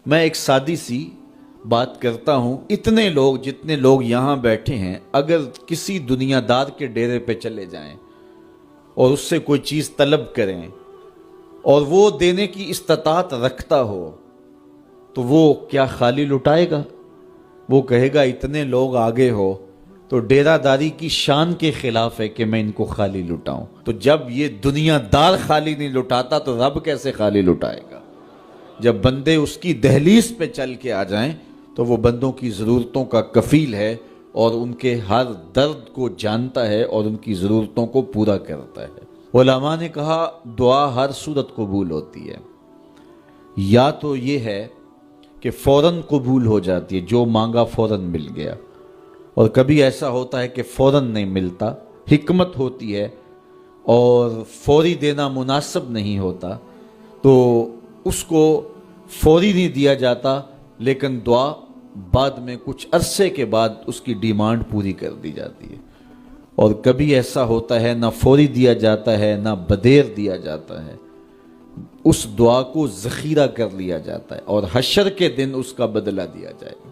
میں ایک سادی سی بات کرتا ہوں، اتنے لوگ جتنے لوگ یہاں بیٹھے ہیں اگر کسی دنیا دار کے ڈیرے پہ چلے جائیں اور اس سے کوئی چیز طلب کریں اور وہ دینے کی استطاعت رکھتا ہو تو وہ کیا خالی لٹائے گا؟ وہ کہے گا اتنے لوگ آگے ہو تو ڈیرہ داری کی شان کے خلاف ہے کہ میں ان کو خالی لٹاؤں۔ تو جب یہ دنیا دار خالی نہیں لٹاتا تو رب کیسے خالی لٹائے گا؟ جب بندے اس کی دہلیز پہ چل کے آ جائیں تو وہ بندوں کی ضرورتوں کا کفیل ہے اور ان کے ہر درد کو جانتا ہے اور ان کی ضرورتوں کو پورا کرتا ہے۔ علماء نے کہا دعا ہر صورت قبول ہوتی ہے، یا تو یہ ہے کہ فوراً قبول ہو جاتی ہے، جو مانگا فوراً مل گیا، اور کبھی ایسا ہوتا ہے کہ فوراً نہیں ملتا، حکمت ہوتی ہے اور فوری دینا مناسب نہیں ہوتا تو اس کو فوری نہیں دیا جاتا، لیکن دعا بعد میں کچھ عرصے کے بعد اس کی ڈیمانڈ پوری کر دی جاتی ہے۔ اور کبھی ایسا ہوتا ہے نہ فوری دیا جاتا ہے نہ بدیر دیا جاتا ہے، اس دعا کو ذخیرہ کر لیا جاتا ہے اور حشر کے دن اس کا بدلہ دیا جائے گا۔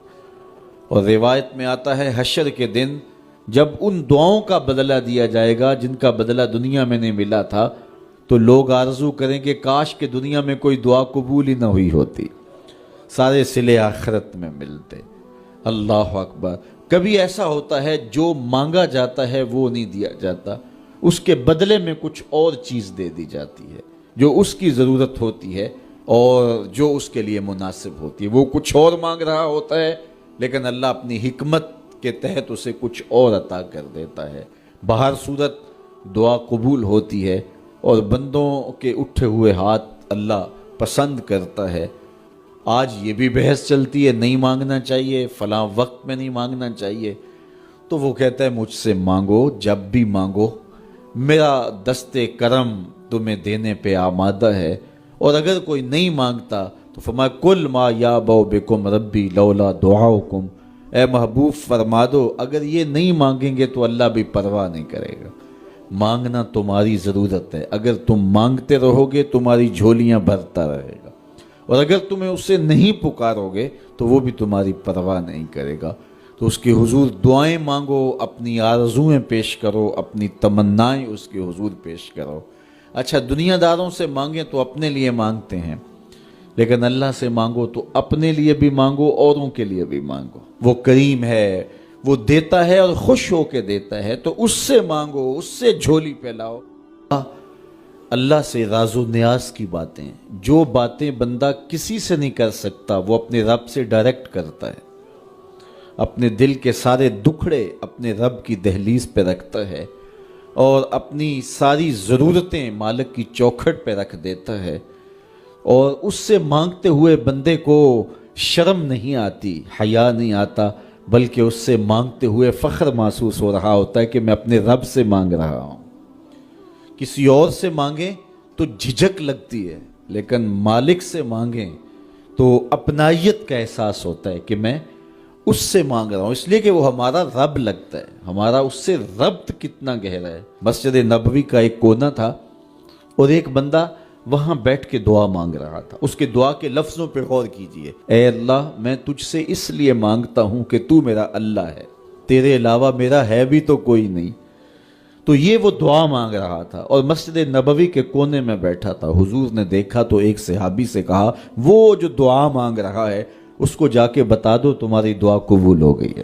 اور روایت میں آتا ہے حشر کے دن جب ان دعاؤں کا بدلہ دیا جائے گا جن کا بدلہ دنیا میں نہیں ملا تھا تو لوگ آرزو کریں کہ کاش کہ دنیا میں کوئی دعا قبول ہی نہ ہوئی ہوتی، سارے صلے آخرت میں ملتے۔ اللہ اکبر۔ کبھی ایسا ہوتا ہے جو مانگا جاتا ہے وہ نہیں دیا جاتا، اس کے بدلے میں کچھ اور چیز دے دی جاتی ہے جو اس کی ضرورت ہوتی ہے اور جو اس کے لیے مناسب ہوتی ہے۔ وہ کچھ اور مانگ رہا ہوتا ہے لیکن اللہ اپنی حکمت کے تحت اسے کچھ اور عطا کر دیتا ہے۔ بہر صورت دعا قبول ہوتی ہے اور بندوں کے اٹھے ہوئے ہاتھ اللہ پسند کرتا ہے۔ آج یہ بھی بحث چلتی ہے نہیں مانگنا چاہیے، فلاں وقت میں نہیں مانگنا چاہیے، تو وہ کہتا ہے مجھ سے مانگو جب بھی مانگو، میرا دست کرم تمہیں دینے پہ آمادہ ہے۔ اور اگر کوئی نہیں مانگتا تو فرمایا کل ما یابو بکم ربی لولا دعاؤکم، اے محبوب فرما دو اگر یہ نہیں مانگیں گے تو اللہ بھی پرواہ نہیں کرے گا۔ مانگنا تمہاری ضرورت ہے، اگر تم مانگتے رہو گے تمہاری جھولیاں بھرتا رہے گا، اور اگر تمہیں اسے نہیں پکارو گے تو وہ بھی تمہاری پرواہ نہیں کرے گا۔ تو اس کے حضور دعائیں مانگو، اپنی آرزویں پیش کرو، اپنی تمنائیں اس کے حضور پیش کرو۔ اچھا دنیا داروں سے مانگیں تو اپنے لیے مانگتے ہیں، لیکن اللہ سے مانگو تو اپنے لیے بھی مانگو، اوروں کے لیے بھی مانگو۔ وہ کریم ہے، وہ دیتا ہے اور خوش ہو کے دیتا ہے، تو اس سے مانگو، اس سے جھولی پھیلاؤ۔ اللہ سے راز و نیاز کی باتیں، جو باتیں بندہ کسی سے نہیں کر سکتا وہ اپنے رب سے ڈائریکٹ کرتا ہے، اپنے دل کے سارے دکھڑے اپنے رب کی دہلیز پہ رکھتا ہے اور اپنی ساری ضرورتیں مالک کی چوکھٹ پہ رکھ دیتا ہے، اور اس سے مانگتے ہوئے بندے کو شرم نہیں آتی، حیا نہیں آتا، بلکہ اس سے مانگتے ہوئے فخر محسوس ہو رہا ہوتا ہے کہ میں اپنے رب سے مانگ رہا ہوں۔ کسی اور سے مانگیں تو جھجک لگتی ہے، لیکن مالک سے مانگیں تو اپنائیت کا احساس ہوتا ہے کہ میں اس سے مانگ رہا ہوں، اس لیے کہ وہ ہمارا رب لگتا ہے، ہمارا اس سے ربط کتنا گہرا ہے۔ مسجد نبوی کا ایک کونا تھا اور ایک بندہ وہاں بیٹھ کے دعا مانگ رہا تھا۔ اس کے دعا کے لفظوں پہ غور کیجئے، اے اللہ میں تجھ سے اس لیے مانگتا ہوں کہ تو میرا اللہ ہے، تیرے علاوہ میرا ہے بھی تو کوئی نہیں۔ تو یہ وہ دعا مانگ رہا تھا اور مسجد نبوی کے کونے میں بیٹھا تھا۔ حضور نے دیکھا تو ایک صحابی سے کہا وہ جو دعا مانگ رہا ہے اس کو جا کے بتا دو تمہاری دعا قبول ہو گئی ہے۔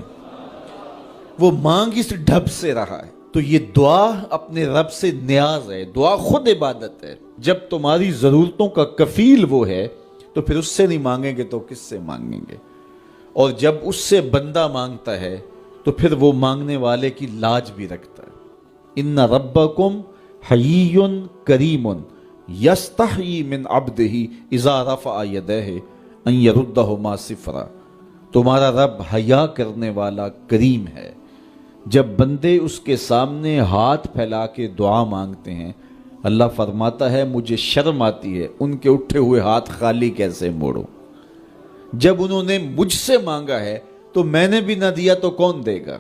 وہ مانگ اس ڈھب سے رہا ہے۔ تو یہ دعا اپنے رب سے نیاز ہے، دعا خود عبادت ہے۔ جب تمہاری ضرورتوں کا کفیل وہ ہے تو پھر اس سے نہیں مانگیں گے تو کس سے مانگیں گے؟ اور جب اس سے بندہ مانگتا ہے تو پھر وہ مانگنے والے کی لاج بھی رکھتا ہے۔ ان ربکم حیی کریم یستحیی من عبدہ اذا رفع یدیہ ان یردہما صفرا۔ تمہارا رب حیا کرنے والا کریم ہے، جب بندے اس کے سامنے ہاتھ پھیلا کے دعا مانگتے ہیں اللہ فرماتا ہے مجھے شرم آتی ہے ان کے اٹھے ہوئے ہاتھ خالی کیسے موڑوں۔ جب انہوں نے مجھ سے مانگا ہے تو میں نے بھی نہ دیا تو کون دے گا؟